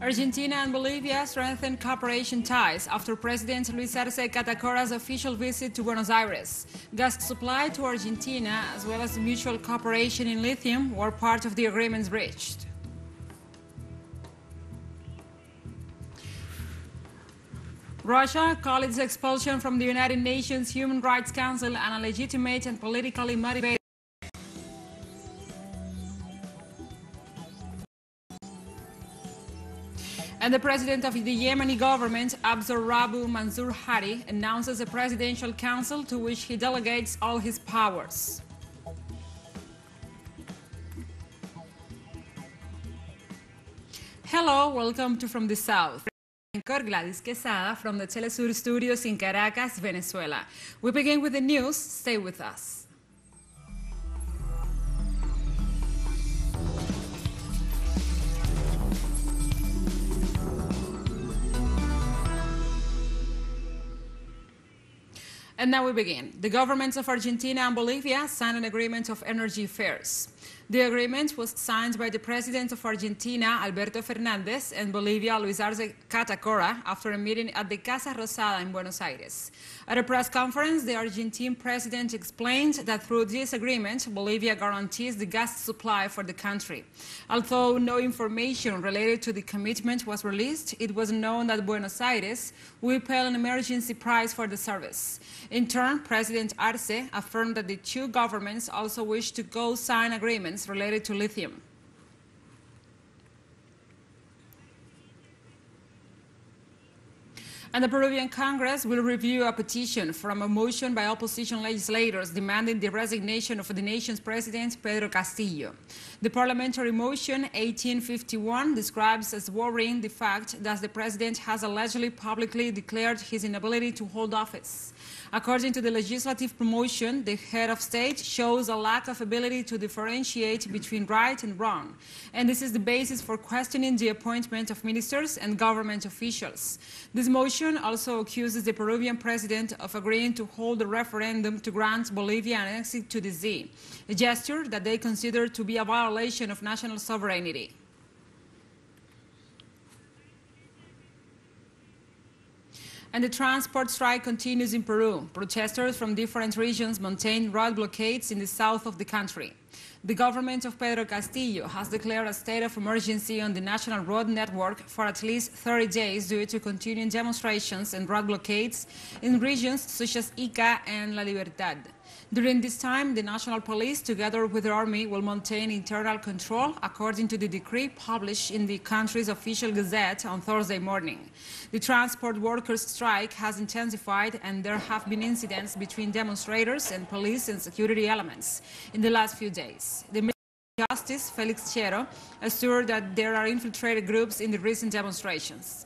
Argentina and Bolivia strengthen cooperation ties after President Luis Arce Catacora's official visit to Buenos Aires. Gas supply to Argentina, as well as mutual cooperation in lithium, were part of the agreements reached. Russia called its expulsion from the United Nations Human Rights Council an illegitimate and politically motivated. And the president of the Yemeni government, Abso Rabu Mansour Hadi, announces a presidential council to which he delegates all his powers. Hello, welcome to From the South. Gladys Quesada from the TeleSUR studios in Caracas, Venezuela. We begin with the news. Stay with us. And now we begin. The governments of Argentina and Bolivia signed an agreement of energy affairs. The agreement was signed by the President of Argentina, Alberto Fernández, and Bolivia, Luis Arce Catacora, after a meeting at the Casa Rosada in Buenos Aires. At a press conference, the Argentine president explained that through this agreement, Bolivia guarantees the gas supply for the country. Although no information related to the commitment was released, it was known that Buenos Aires will pay an emergency price for the service. In turn, President Arce affirmed that the two governments also wish to co-sign agreements related to lithium. And the Peruvian Congress will review a petition from a motion by opposition legislators demanding the resignation of the nation's president, Pedro Castillo. The parliamentary motion 1851 describes as worrying the fact that the president has allegedly publicly declared his inability to hold office. According to the legislative promotion, the head of state shows a lack of ability to differentiate between right and wrong, and this is the basis for questioning the appointment of ministers and government officials. This motion also accuses the Peruvian president of agreeing to hold a referendum to grant Bolivia an exit to the sea, a gesture that they consider to be a violation of national sovereignty. And the transport strike continues in Peru. Protesters from different regions maintain road blockades in the south of the country. The government of Pedro Castillo has declared a state of emergency on the national road network for at least 30 days due to continuing demonstrations and road blockades in regions such as Ica and La Libertad. During this time, the national police, together with the army, will maintain internal control according to the decree published in the country's official gazette on Thursday morning. The transport workers' strike has intensified, and there have been incidents between demonstrators and police and security elements in the last few days. The Minister of Justice, Felix Chero, assured that there are infiltrated groups in the recent demonstrations.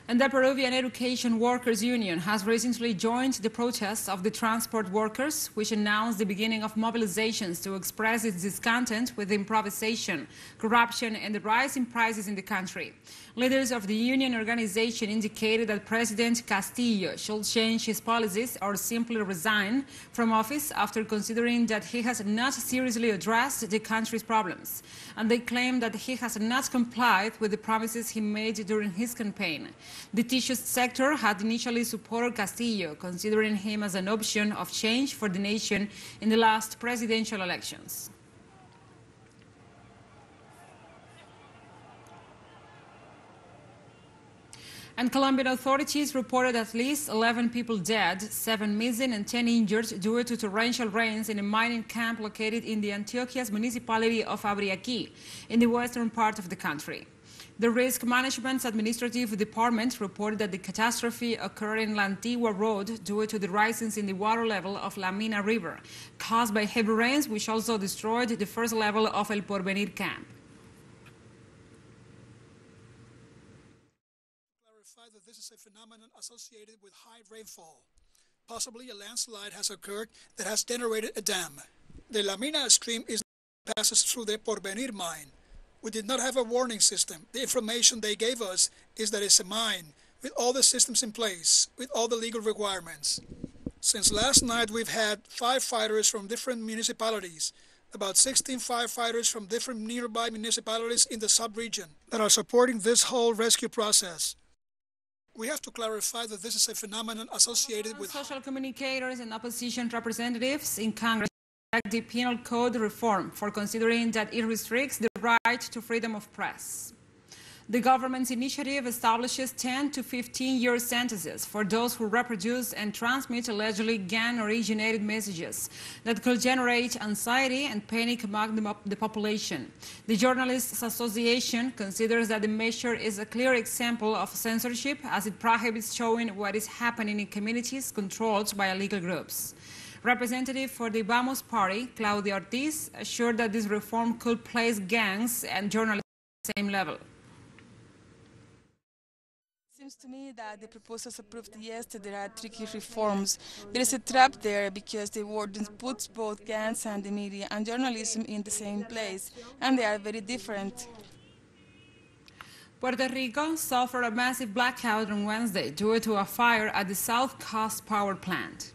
And the Peruvian Education Workers Union has recently joined the protests of the transport workers, which announced the beginning of mobilizations to express its discontent with improvisation, corruption, and the rise in prices in the country. Leaders of the union organization indicated that President Castillo should change his policies or simply resign from office after considering that he has not seriously addressed the country's problems. And they claim that he has not complied with the promises he made during his campaign. The tissue sector had initially supported Castillo, considering him as an option of change for the nation in the last presidential elections. And Colombian authorities reported at least 11 people dead, 7 missing and 10 injured due to torrential rains in a mining camp located in the Antioquia's municipality of Abriaqui, in the western part of the country. The Risk Management's Administrative Department reported that the catastrophe occurred in La Antigua Road due to the risings in the water level of La Mina River, caused by heavy rains, which also destroyed the first level of El Porvenir camp. Clarify that this is a phenomenon associated with high rainfall. Possibly a landslide has occurred that has generated a dam. The La Mina stream passes through the Porvenir mine. We did not have a warning system. The information they gave us is that it's a mine with all the systems in place, with all the legal requirements. Since last night, we've had firefighters from different municipalities about 16 firefighters from different nearby municipalities in the sub-region that are supporting this whole rescue process. We have to clarify that this is a phenomenon associated with social communicators and opposition representatives in Congress reject the penal code reform for considering that it restricts the right to freedom of press. The government's initiative establishes 10 to 15-year sentences for those who reproduce and transmit allegedly gang-originated messages that could generate anxiety and panic among the population. The Journalists Association considers that the measure is a clear example of censorship as it prohibits showing what is happening in communities controlled by illegal groups. Representative for the Vamos Party, Claudia Ortiz, assured that this reform could place gangs and journalists at the same level. It seems to me that the proposals approved yesterday are tricky reforms. There is a trap there because the ordinance puts both gangs and the media and journalism in the same place, and they are very different. Puerto Rico suffered a massive blackout on Wednesday due to a fire at the South Coast Power Plant.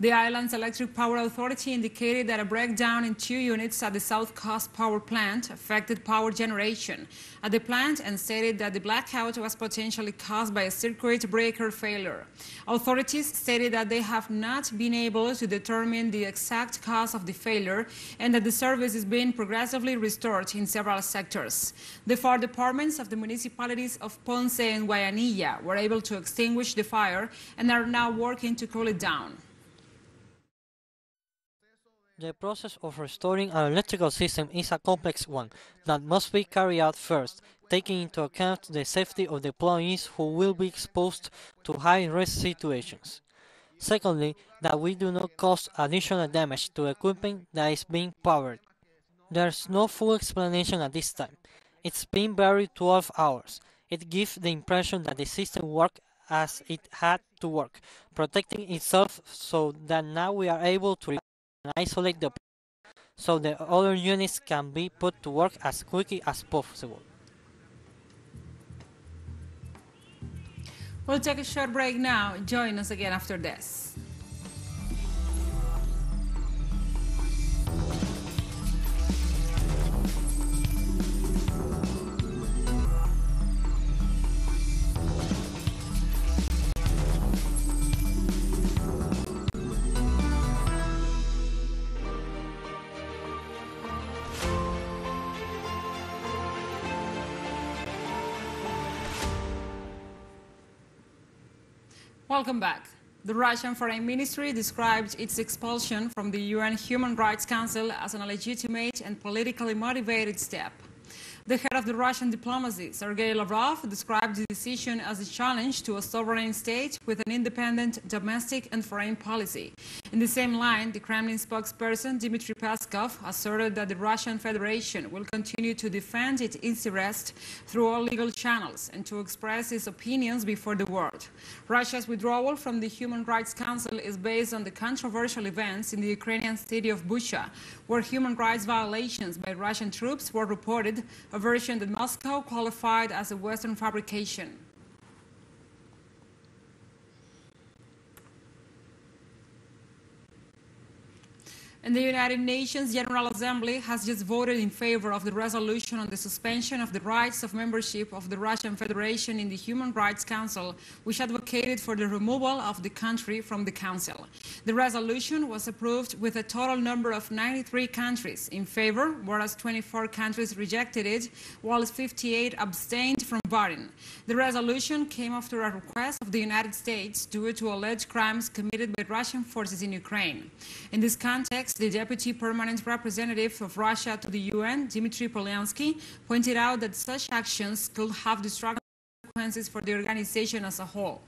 The island's electric power authority indicated that a breakdown in 2 units at the South Coast Power Plant affected power generation at the plant and stated that the blackout was potentially caused by a circuit breaker failure. Authorities stated that they have not been able to determine the exact cause of the failure and that the service is being progressively restored in several sectors. The fire departments of the municipalities of Ponce and Guayanilla were able to extinguish the fire and are now working to cool it down. The process of restoring an electrical system is a complex one that must be carried out first, taking into account the safety of the employees who will be exposed to high-risk situations. Secondly, that we do not cause additional damage to equipment that is being powered. There's no full explanation at this time. It's been buried 12 hours. It gives the impression that the system worked as it had to work, protecting itself so that now we are able to and isolate the so the other units can be put to work as quickly as possible. We'll take a short break now. Join us again after this. Welcome back. The Russian Foreign Ministry described its expulsion from the UN Human Rights Council as an illegitimate and politically motivated step. The head of the Russian diplomacy, Sergei Lavrov, described the decision as a challenge to a sovereign state with an independent domestic and foreign policy. In the same line, the Kremlin spokesperson Dmitry Peskov asserted that the Russian Federation will continue to defend its interests through all legal channels and to express its opinions before the world. Russia's withdrawal from the Human Rights Council is based on the controversial events in the Ukrainian city of Bucha, where human rights violations by Russian troops were reported, a version that Moscow qualified as a Western fabrication. And the United Nations General Assembly has just voted in favor of the resolution on the suspension of the rights of membership of the Russian Federation in the Human Rights Council, which advocated for the removal of the country from the Council. The resolution was approved with a total number of 93 countries in favor, whereas 24 countries rejected it, while 58 abstained from voting. The resolution came after a request of the United States due to alleged crimes committed by Russian forces in Ukraine. In this context, the Deputy Permanent Representative of Russia to the UN, Dmitry Polyansky, pointed out that such actions could have destructive consequences for the organization as a whole.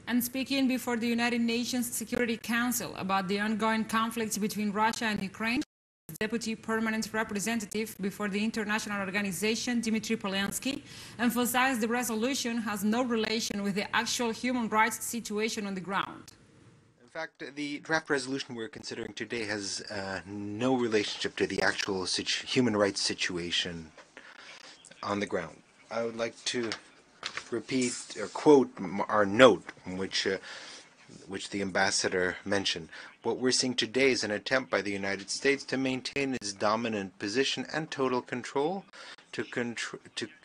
And speaking before the United Nations Security Council about the ongoing conflict between Russia and Ukraine, Deputy Permanent Representative before the international organization, Dmitry Polyansky, emphasized the resolution has no relation with the actual human rights situation on the ground. In fact, the draft resolution we're considering today has no relationship to the actual human rights situation on the ground. I would like to repeat or quote our note, which the ambassador mentioned. What we're seeing today is an attempt by the United States to maintain its dominant position and total control, to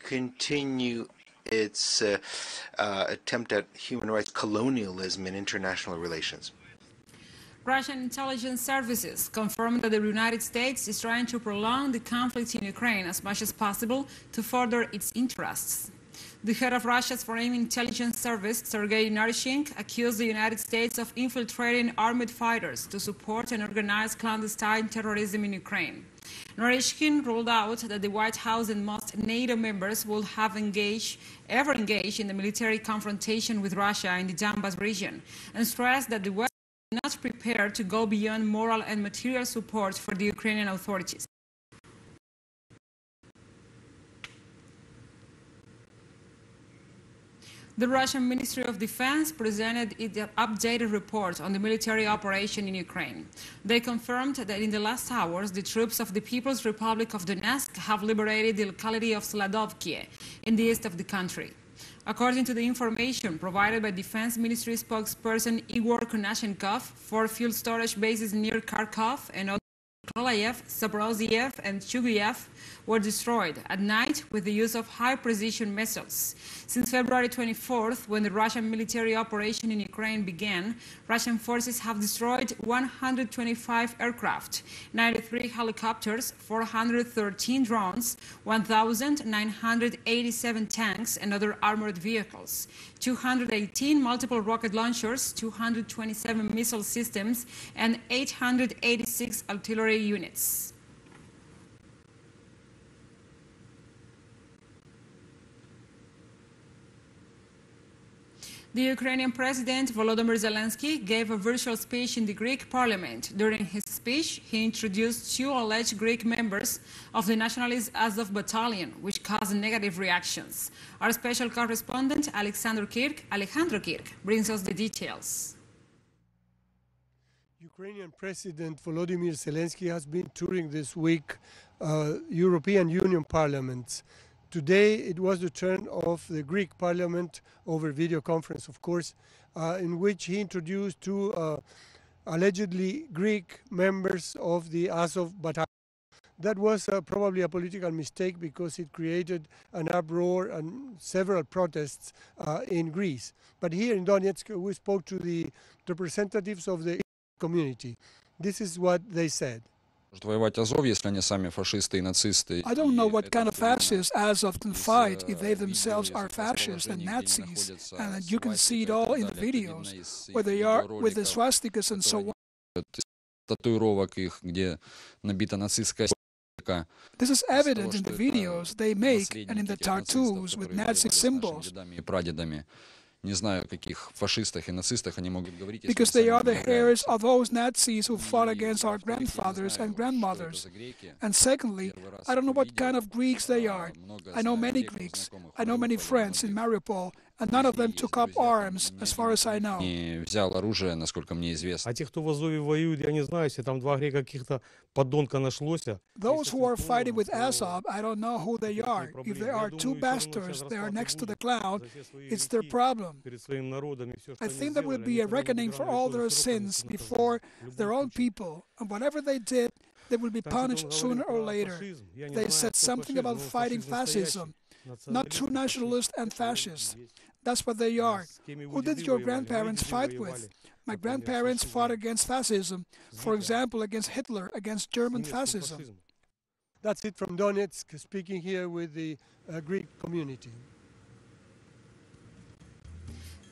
continue its attempt at human rights colonialism in international relations. Russian intelligence services confirmed that the United States is trying to prolong the conflict in Ukraine as much as possible to further its interests. The head of Russia's Foreign Intelligence Service, Sergei Naryshkin, accused the United States of infiltrating armed fighters to support and organize clandestine terrorism in Ukraine. Naryshkin ruled out that the White House and most NATO members will have ever engaged in the military confrontation with Russia in the Donbas region, and stressed that the West is not prepared to go beyond moral and material support for the Ukrainian authorities. The Russian Ministry of Defense presented its updated report on the military operation in Ukraine. They confirmed that in the last hours, the troops of the People's Republic of Donetsk have liberated the locality of Sladovkie in the east of the country. According to the information provided by Defense Ministry spokesperson Igor Konashenkov, 4 fuel storage bases near Kharkov and Nikolaev, Zaporozhye, and Chuguyev were destroyed at night with the use of high-precision missiles. Since February 24th, when the Russian military operation in Ukraine began, Russian forces have destroyed 125 aircraft, 93 helicopters, 413 drones, 1,987 tanks and other armored vehicles, 218 multiple rocket launchers, 227 missile systems, and 886 artillery units. The Ukrainian President Volodymyr Zelensky gave a virtual speech in the Greek parliament. During his speech, he introduced 2 alleged Greek members of the nationalist Azov battalion, which caused negative reactions. Our special correspondent Alexandro Kirk brings us the details. Ukrainian President Volodymyr Zelensky has been touring this week European Union parliaments. Today it was the turn of the Greek parliament over video conference, of course, in which he introduced 2 allegedly Greek members of the Azov battalion. That was probably a political mistake because it created an uproar and several protests in Greece. But here in Donetsk, we spoke to the representatives of the community. This is what they said. I don't know what kind of fascists Azov can fight if they themselves are fascists and Nazis, and you can see it all in the videos, where they are with the swastikas and so on. This is evident in the videos they make and in the tattoos with Nazi symbols. Because they are the heirs of those Nazis who fought against our grandfathers and grandmothers. And secondly, I don't know what kind of Greeks they are. I know many Greeks. I know many friends in Mariupol, and none of them took up arms, as far as I know. Those who are fighting with Azov, I don't know who they are. If they are 2 bastards, they are next to the cloud, it's their problem. I think there will be a reckoning for all their sins before their own people, and whatever they did, they will be punished sooner or later. They said something about fighting fascism, not true nationalists and fascists. That's what they are. Who did your grandparents fight with? My grandparents fought against fascism, for example, against Hitler, against German fascism. That's it from Donetsk, speaking here with the Greek community.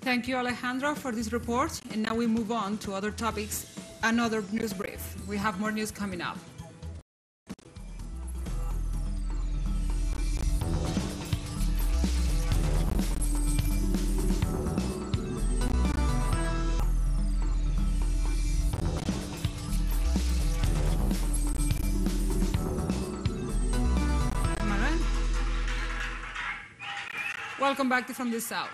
Thank you, Alejandro, for this report. And now we move on to other topics, another news brief. We have more news coming up. Welcome back to From the South.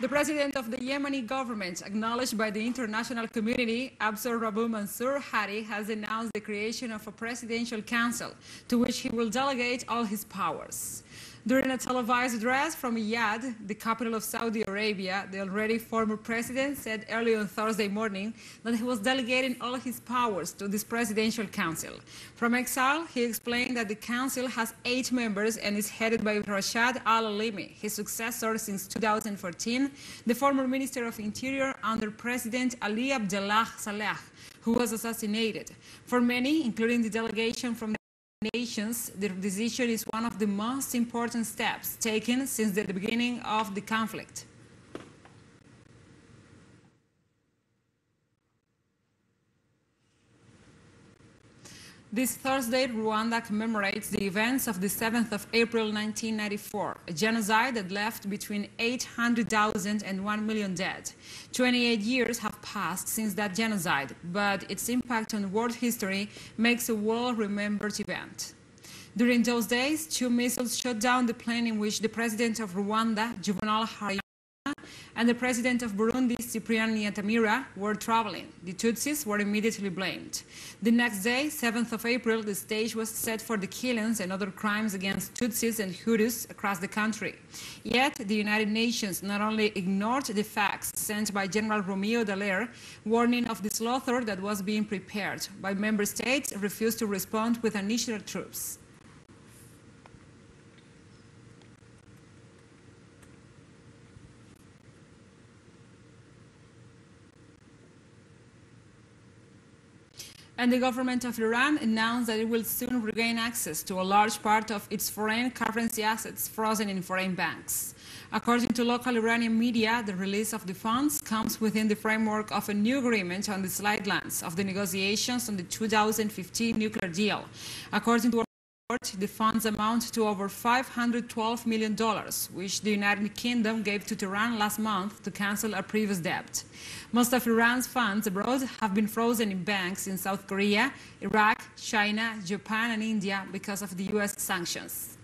The president of the Yemeni government, acknowledged by the international community, Abso Rabu Mansour Hadi, has announced the creation of a presidential council to which he will delegate all his powers. During a televised address from Riyadh, the capital of Saudi Arabia, the already former president said early on Thursday morning that he was delegating all his powers to this presidential council. From exile, he explained that the council has 8 members and is headed by Rashad al-Alimi, his successor since 2014, the former Minister of Interior under President Ali Abdullah Saleh, who was assassinated. For many, including the delegation from nations, the decision is one of the most important steps taken since the beginning of the conflict. This Thursday, Rwanda commemorates the events of the 7th of April 1994, a genocide that left between 800,000 and 1 million dead. 28 years have passed since that genocide, but its impact on world history makes a well-remembered event. During those days, 2 missiles shot down the plane in which the president of Rwanda, Juvenal Habyarimana, and the president of Burundi, Cyprien Ntaryamira, were traveling. The Tutsis were immediately blamed. The next day, 7th of April, the stage was set for the killings and other crimes against Tutsis and Hutus across the country. Yet, the United Nations not only ignored the facts sent by General Romeo Dallaire, warning of the slaughter that was being prepared, but member states refused to respond with initial troops. And the government of Iran announced that it will soon regain access to a large part of its foreign currency assets frozen in foreign banks. According to local Iranian media, the release of the funds comes within the framework of a new agreement on the sidelines of the negotiations on the 2015 nuclear deal. According to the funds amount to over $512 million, which the United Kingdom gave to Tehran last month to cancel a previous debt. Most of Iran's funds abroad have been frozen in banks in South Korea, Iraq, China, Japan, and India because of the U.S. sanctions.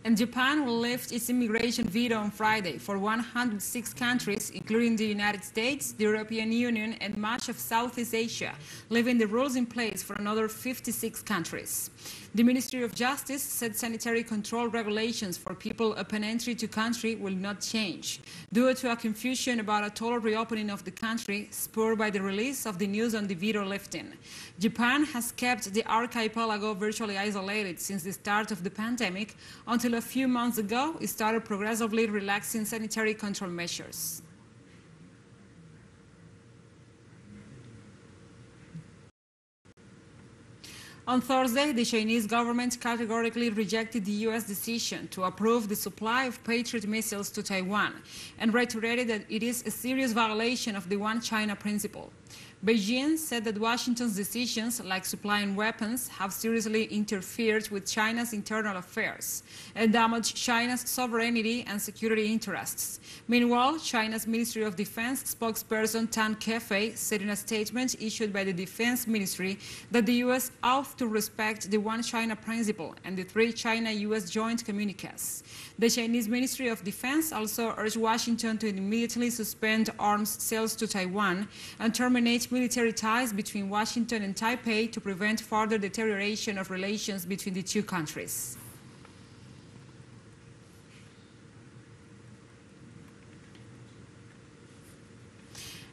And Japan will lift its immigration veto on Friday for 106 countries, including the United States, the European Union, and much of Southeast Asia, leaving the rules in place for another 56 countries. The Ministry of Justice said sanitary control regulations for people upon entry to country will not change, due to a confusion about a total reopening of the country spurred by the release of the news on the veto lifting. Japan has kept the archipelago virtually isolated since the start of the pandemic, until a few months ago it started progressively relaxing sanitary control measures. On Thursday, the Chinese government categorically rejected the U.S. decision to approve the supply of Patriot missiles to Taiwan and reiterated that it is a serious violation of the One China principle. Beijing said that Washington's decisions, like supplying weapons, have seriously interfered with China's internal affairs and damaged China's sovereignty and security interests. Meanwhile, China's Ministry of Defense spokesperson Tan Kefei said in a statement issued by the Defense Ministry that the U.S. ought to respect the One China principle and the 3 China-U.S. joint communiques. The Chinese Ministry of Defense also urged Washington to immediately suspend arms sales to Taiwan and terminate military ties between Washington and Taipei to prevent further deterioration of relations between the 2 countries.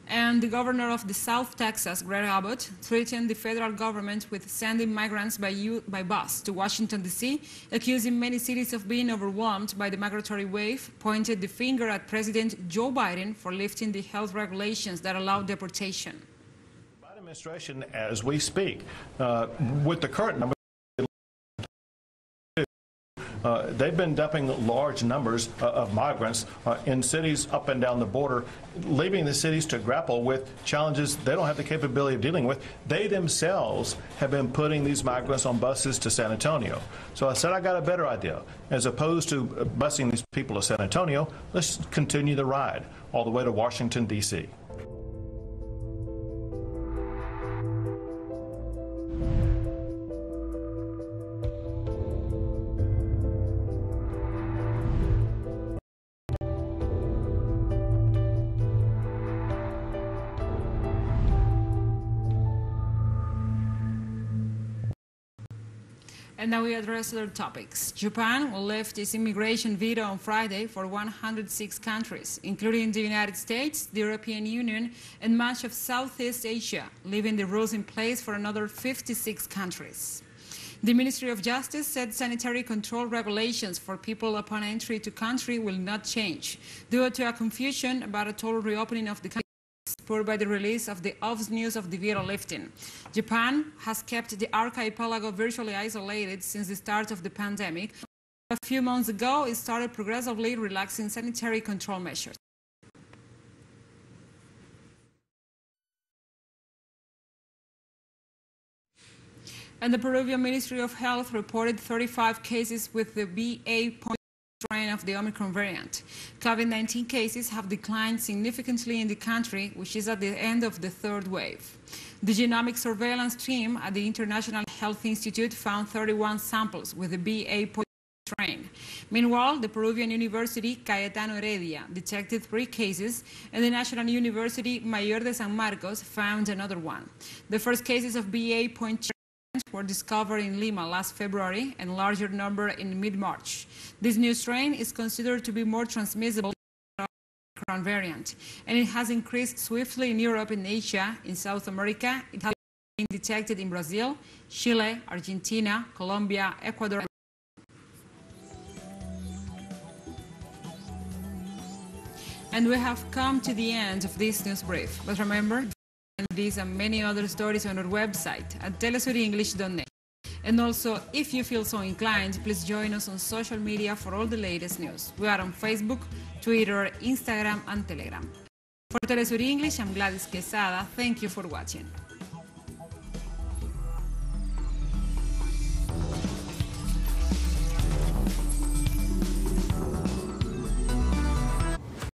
And the governor of the South Texas, Greg Abbott, threatened the federal government with sending migrants by bus to Washington, D.C., accusing many cities of being overwhelmed by the migratory wave, pointed the finger at President Joe Biden for lifting the health regulations that allow deportation. The Biden administration, as we speak, with the current number, they've been dumping large numbers of migrants in cities up and down the border, leaving the cities to grapple with challenges they don't have the capability of dealing with. They themselves have been putting these migrants on buses to San Antonio. So I said, I got a better idea. As opposed to busing these people to San Antonio, let's continue the ride all the way to Washington, D.C. And now we address other topics. Japan will lift its immigration veto on Friday for 106 countries, including the United States, the European Union, and much of Southeast Asia, leaving the rules in place for another 56 countries. The Ministry of Justice said sanitary control regulations for people upon entry to country will not change, due to a confusion about a total reopening of the country spurred by the release of the OVS news of the veto lifting. Japan has kept the archipelago virtually isolated since the start of the pandemic. A few months ago, it started progressively relaxing sanitary control measures. And the Peruvian Ministry of Health reported 35 cases with the BA. Strain of the Omicron variant. COVID-19 cases have declined significantly in the country, which is at the end of the third wave. The genomic surveillance team at the International Health Institute found 31 samples with the BA. Strain. Meanwhile, the Peruvian University Cayetano Heredia detected 3 cases, and the National University Mayor de San Marcos found another one. The first cases of BA. Were discovered in Lima last February and a larger number in mid-March. This new strain is considered to be more transmissible than the Omicron variant, and it has increased swiftly in Europe and Asia. In South America, it has been detected in Brazil, Chile, Argentina, Colombia, Ecuador. And we have come to the end of this news brief. But remember, these and many other stories on our website at telesurenglish.net. And also, if you feel so inclined, please join us on social media for all the latest news. We are on Facebook, Twitter, Instagram, and Telegram. For TeleSUR English, I'm Gladys Quesada. Thank you for watching.